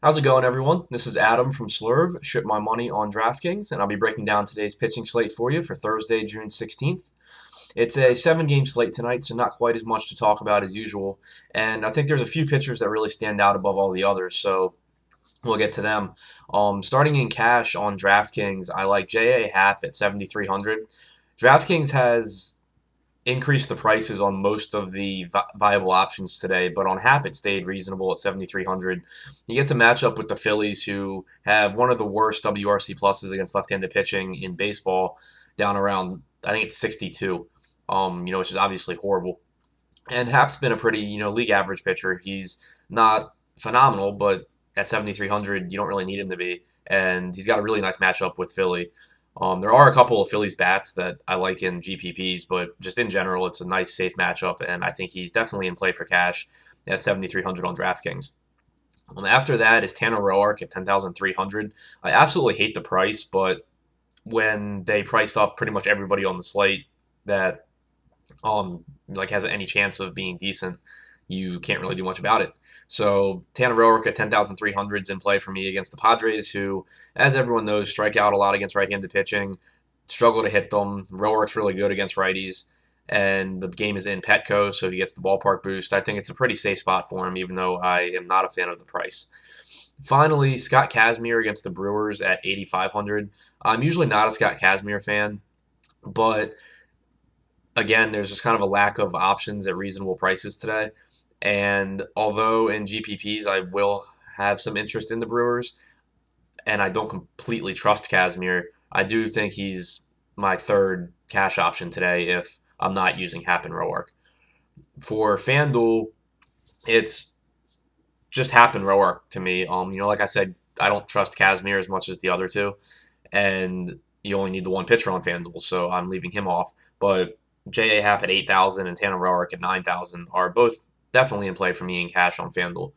How's it going, everyone? This is Adam from Slurv, Ship My Money on DraftKings, and I'll be breaking down today's pitching slate for you for Thursday, June 16th. It's a seven-game slate tonight, so not quite as much to talk about as usual. And I think there's a few pitchers that really stand out above all the others, so we'll get to them. Starting in cash on DraftKings, I like J.A. Happ at 7,300. DraftKings has increased the prices on most of the viable options today, but on Hap it stayed reasonable at 7,300. He gets a matchup with the Phillies, who have one of the worst WRC pluses against left-handed pitching in baseball, down around I think it's 62. Which is obviously horrible. And Hap's been a pretty league average pitcher. He's not phenomenal, but at 7,300 you don't really need him to be. And he's got a really nice matchup with Philly. There are a couple of Phillies bats that I like in GPPs, but just in general, it's a nice, safe matchup, and I think he's definitely in play for cash at 7,300 on DraftKings. After that is Tanner Roark at 10,300. I absolutely hate the price, but when they price up pretty much everybody on the slate that has any chance of being decent, you can't really do much about it. So Tanner Roark at 10,300 is in play for me against the Padres, who, as everyone knows, strike out a lot against right-handed pitching, struggle to hit them. Roark's really good against righties, and the game is in Petco, so he gets the ballpark boost. I think it's a pretty safe spot for him, even though I am not a fan of the price. Finally, Scott Kazmir against the Brewers at 8,500. I'm usually not a Scott Kazmir fan, but again, there's just kind of a lack of options at reasonable prices today. And although in GPPs I will have some interest in the Brewers, and I don't completely trust Kazmir, I do think he's my third cash option today if I'm not using Happ and Roark. For FanDuel, it's just Happ and Roark to me. Like I said, I don't trust Kazmir as much as the other two, and you only need the one pitcher on FanDuel, so I'm leaving him off. But J.A. Happ at 8,000 and Tanner Roark at 9,000 are both definitely in play for me in cash on FanDuel.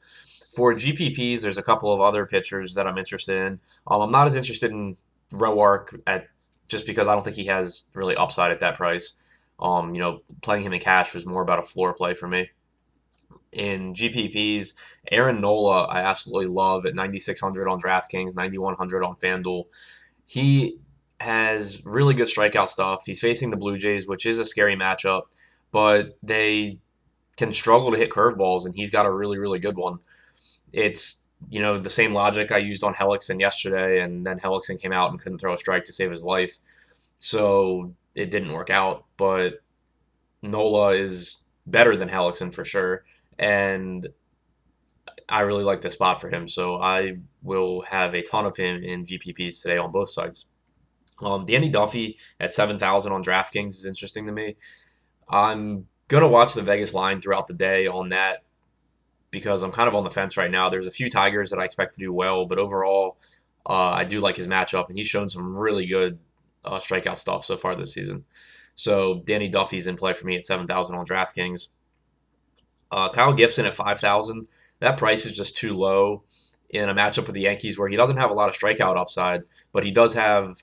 For GPPs, there's a couple of other pitchers that I'm interested in. I'm not as interested in Roark at just because I don't think he has really upside at that price. Playing him in cash was more about a floor play for me. In GPPs, Aaron Nola I absolutely love at 9,600 on DraftKings, 9,100 on FanDuel. He has really good strikeout stuff. He's facing the Blue Jays, which is a scary matchup, but they can struggle to hit curveballs, and he's got a really, really good one. It's, the same logic I used on Hellickson yesterday, and then Hellickson came out and couldn't throw a strike to save his life. So it didn't work out, but Nola is better than Hellickson for sure, and I really like the spot for him, so I will have a ton of him in GPPs today on both sides. Danny Duffy at 7,000 on DraftKings is interesting to me. I'm going to watch the Vegas line throughout the day on that because I'm kind of on the fence right now. There's a few Tigers that I expect to do well, but overall, I do like his matchup, and he's shown some really good strikeout stuff so far this season. So Danny Duffy's in play for me at 7,000 on DraftKings. Kyle Gibson at 5,000. That price is just too low in a matchup with the Yankees where he doesn't have a lot of strikeout upside, but he does have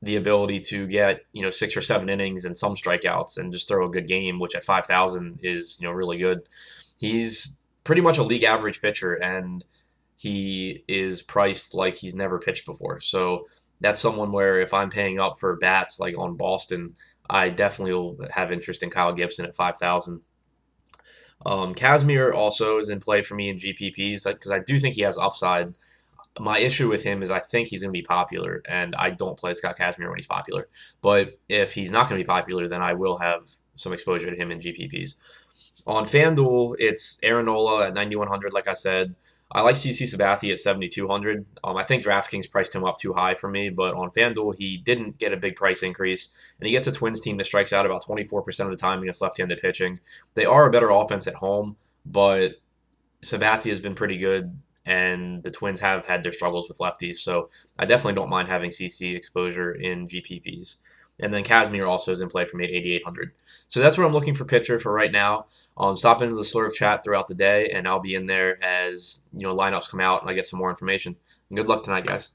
the ability to get 6 or 7 innings and some strikeouts and just throw a good game, which at 5,000 is really good. He's pretty much a league average pitcher, and he is priced like he's never pitched before. So that's someone where if I'm paying up for bats like on Boston, I definitely will have interest in Kyle Gibson at 5,000. Kazmir also is in play for me in GPPs because I do think he has upside. My issue with him is I think he's going to be popular, and I don't play Scott Kazmir when he's popular. But if he's not going to be popular, then I will have some exposure to him in GPPs. On FanDuel, it's Aaron Nola at 9,100, like I said. I like CC Sabathia at 7,200. I think DraftKings priced him up too high for me, but on FanDuel, he didn't get a big price increase, and he gets a Twins team that strikes out about 24% of the time against left-handed pitching. They are a better offense at home, but Sabathia has been pretty good, and the Twins have had their struggles with lefties, so I definitely don't mind having CC exposure in GPPs. And then Kazmir also is in play from 8,800. So that's what I'm looking for pitcher for right now. Stop into the Slurve chat throughout the day, and I'll be in there as lineups come out and I get some more information. And good luck tonight, guys.